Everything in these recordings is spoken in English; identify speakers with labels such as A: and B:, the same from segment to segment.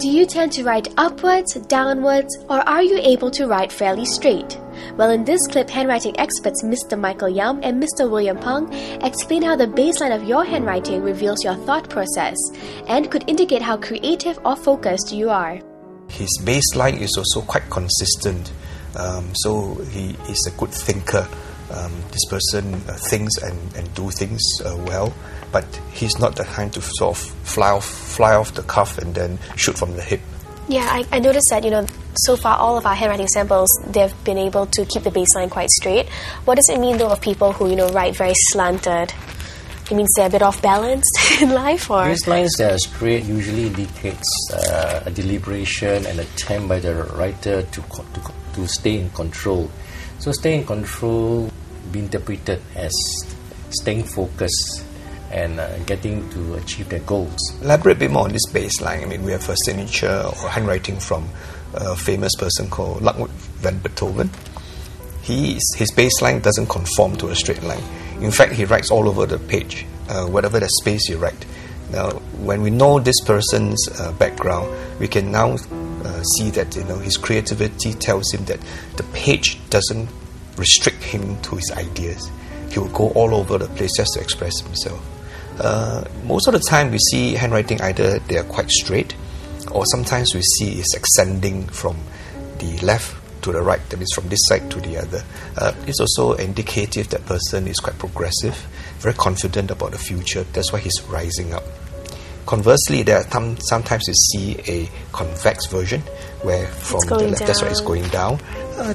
A: Do you tend to write upwards, downwards, or are you able to write fairly straight? Well, in this clip, handwriting experts Mr. Michael Yam and Mr. William Pang explain how the baseline of your handwriting reveals your thought process and could indicate how creative or focused you are.
B: His baseline is also quite consistent, so he is a good thinker. This person thinks and do things well, but he's not the kind to sort of fly off the cuff and then shoot from the hip.
A: Yeah, I noticed that, so far all of our handwriting samples, they've been able to keep the baseline quite straight. What does it mean though of people who, write very slanted? It means they're a bit off balance in life, or?
C: Baselines that are straight usually indicates a deliberation and attempt by the writer to stay in control. So stay in control be interpreted as staying focused and getting to achieve their goals.
B: Elaborate a bit more on this baseline. I mean, we have a signature or handwriting from a famous person called Ludwig van Beethoven. His baseline doesn't conform to a straight line. In fact, he writes all over the page, whatever the space you write. Now, when we know this person's background, we can now see that his creativity tells him that the page doesn't restrict him to his ideas. He will go all over the place just to express himself. Most of the time we see handwriting either they are quite straight, or sometimes we see it's extending from the left to the right, that means from this side to the other. It's also indicative that person is quite progressive, very confident about the future. That's why he's rising up. Conversely, there are sometimes you see a convex version where from the left,
A: down.
B: that's why it's going down.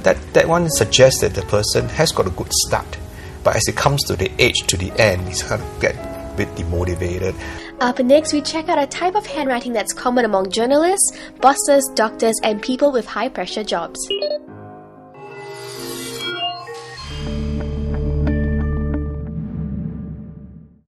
B: That one suggests that the person has got a good start, but as it comes to the age, to the end, he's going to get a bit demotivated.
A: Up next, we check out a type of handwriting that's common among journalists, bosses, doctors, and people with high-pressure jobs.